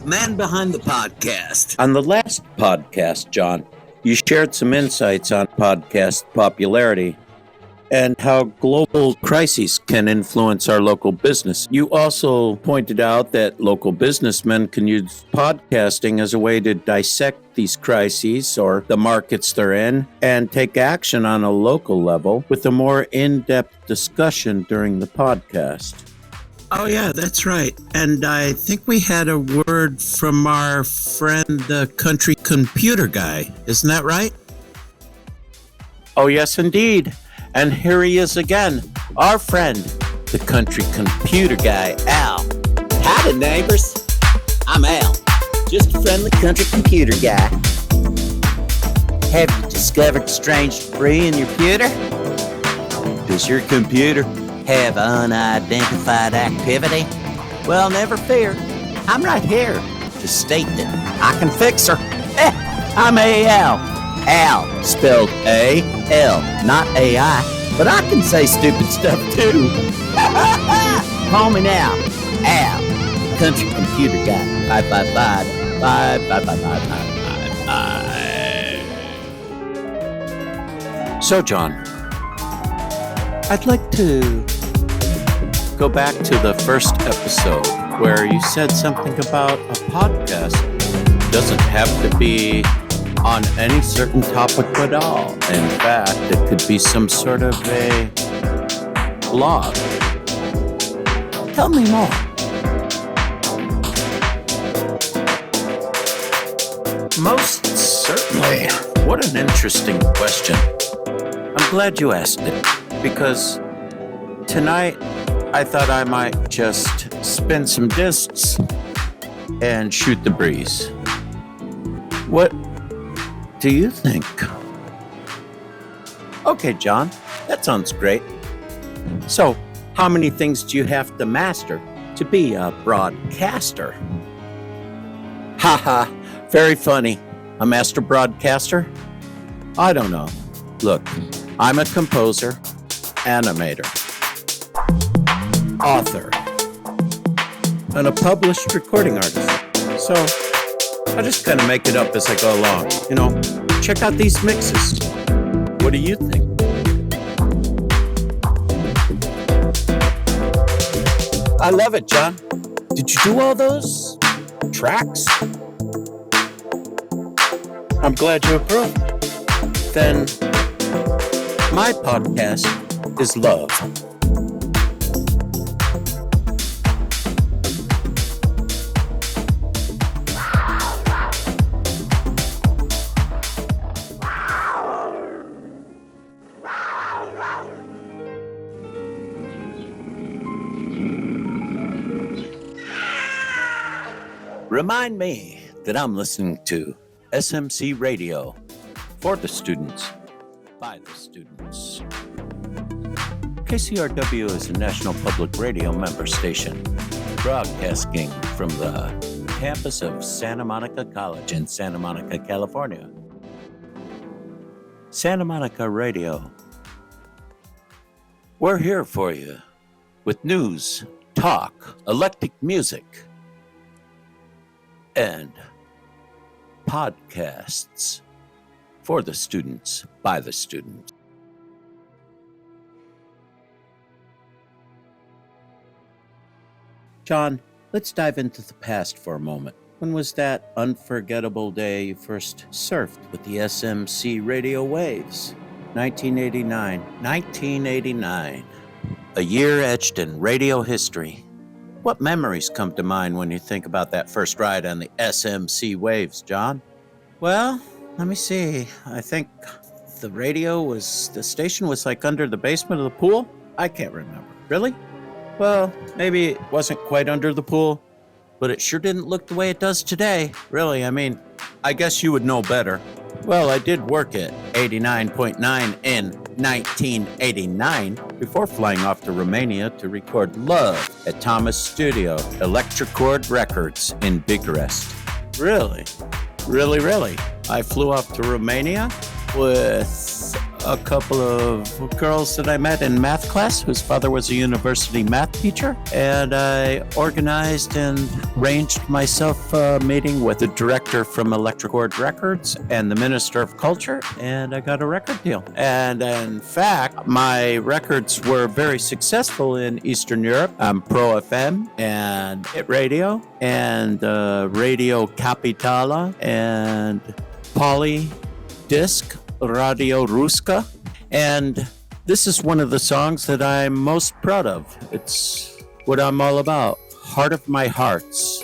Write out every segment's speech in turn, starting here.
Man behind the podcast. On the last podcast, John, you shared some insights on podcast popularity and how global crises can influence our local business. You also pointed out that local businessmen can use podcasting as a way to dissect these crises or the markets they're in and take action on a local level with a more in-depth discussion during the podcast. Oh, yeah, that's right. And I think we had a word from our friend, the country computer guy. Isn't that right? Oh, yes, indeed. And here he is again, our friend, the country computer guy, Al. Howdy, neighbors. I'm Al, just a friendly country computer guy. Have you discovered strange debris in your computer? Does your computer have unidentified activity? Well, never fear. I'm right here to state that I can fix her. I'm Al. Al, spelled A-L, not A-I. But I can say stupid stuff too. Call me now, Al, country computer guy. 555-555-555-555. So, John, I'd like to go back to the first episode where you said something about a podcast doesn't have to be on any certain topic at all. In fact, it could be some sort of a blog. Tell me more. Most certainly. What an interesting question. I'm glad you asked it, because tonight I thought I might just spin some discs and shoot the breeze. What do you think? Okay, John, that sounds great. So, how many things do you have to master to be a broadcaster? Haha, very funny. A master broadcaster? I don't know. Look, I'm a composer, animator, author, and a published recording artist. So, I just kind of make it up as I go along. You know, check out these mixes. What do you think? I love it, John. Did you do all those tracks? I'm glad you approve. Then my podcast is love. Remind me that I'm listening to SMC Radio for the students, by the students. KCRW is a national public radio member station, broadcasting from the campus of Santa Monica College in Santa Monica, California. Santa Monica Radio. We're here for you with news, talk, eclectic music, and podcasts for the students, by the students. John, let's dive into the past for a moment. When was that unforgettable day you first surfed with the SMC radio waves? 1989. 1989. A year etched in radio history. What memories come to mind when you think about that first ride on the SMC waves, John? Well, let me see. I think the station was like under the basement of the pool? I can't remember. Really? Well, maybe it wasn't quite under the pool, but it sure didn't look the way it does today. Really, I mean, I guess you would know better. Well, I did work at 89.9 in 1989 before flying off to Romania to record Love at Thomas Studio, Electrocord Records in Bucharest. Really? Really? I flew off to Romania with a couple of girls that I met in math class whose father was a university math teacher, and I organized and arranged myself a meeting with the director from Electric Chord Records and the Minister of Culture, and I got a record deal. And in fact, my records were very successful in Eastern Europe. Pro FM and Hit Radio and Radio Capitala and Poly Disc Radio Ruska. And this is one of the songs that I'm most proud of. It's what I'm all about. Heart of my hearts.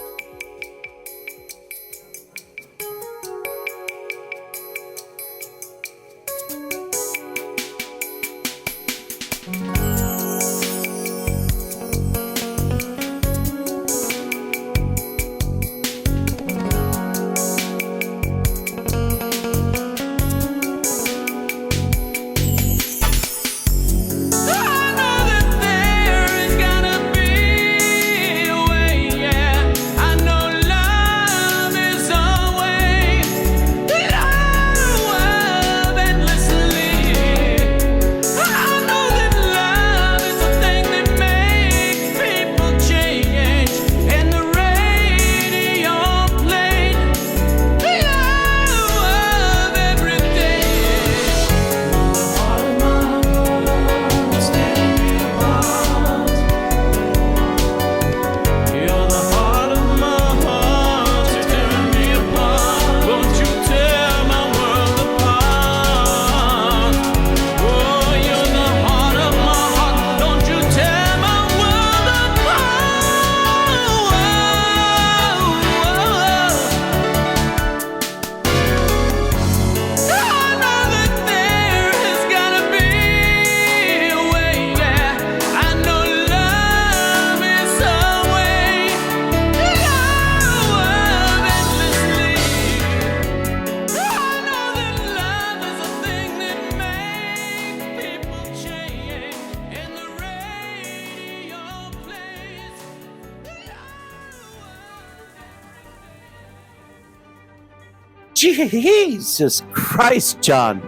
Jesus Christ, John.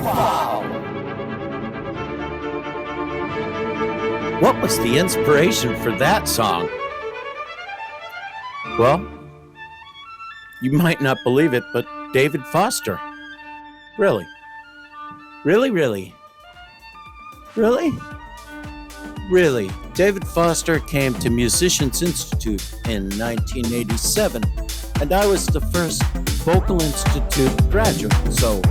Wow. What was the inspiration for that song? Well, you might not believe it, but David Foster. Really? Really? David Foster came to Musicians Institute in 1987, and I was the first Vocal Institute graduate, so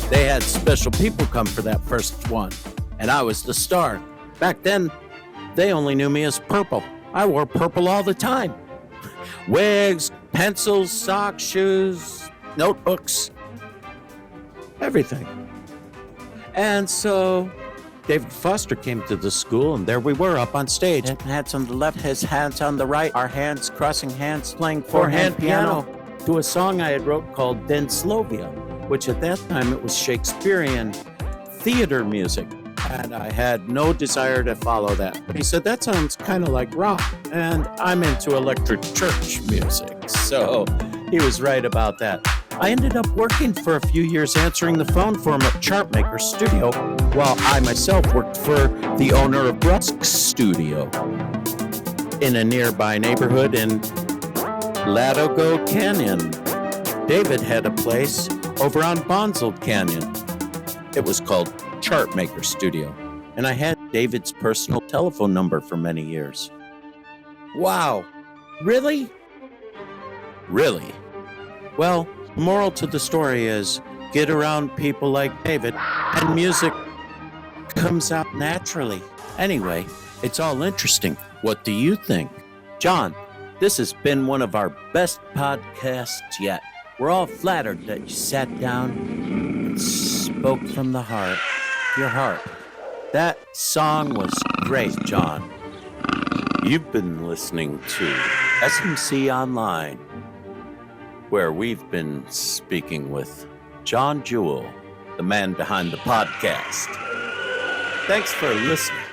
they had special people come for that first one, and I was the star. Back then, they only knew me as Purple. I wore purple all the time. Wigs, pencils, socks, shoes, notebooks, everything. And so David Foster came to the school, and there we were up on stage. His hands on the left, his hands on the right, our hands crossing hands, playing four-hand piano to a song I had wrote called Denslovia, which at that time it was Shakespearean theater music. And I had no desire to follow that. But he said, that sounds kind of like rock. And I'm into electric church music. So he was right about that. I ended up working for a few years answering the phone for him at Chartmaker's studio, while I myself worked for the owner of Brusque's studio in a nearby neighborhood in Ladoga Canyon. David had a place over on Bonzold Canyon. It was called Chartmaker Studio, and I had David's personal telephone number for many years. Wow, really? Really? Well, the moral to the story is get around people like David, and music comes out naturally. Anyway, it's all interesting. What do you think? John, this has been one of our best podcasts yet. We're all flattered that you sat down and spoke from the heart. Your heart. That song was great, John. You've been listening to SMC Online, where we've been speaking with John Jewell, the man behind the podcast. Thanks for listening.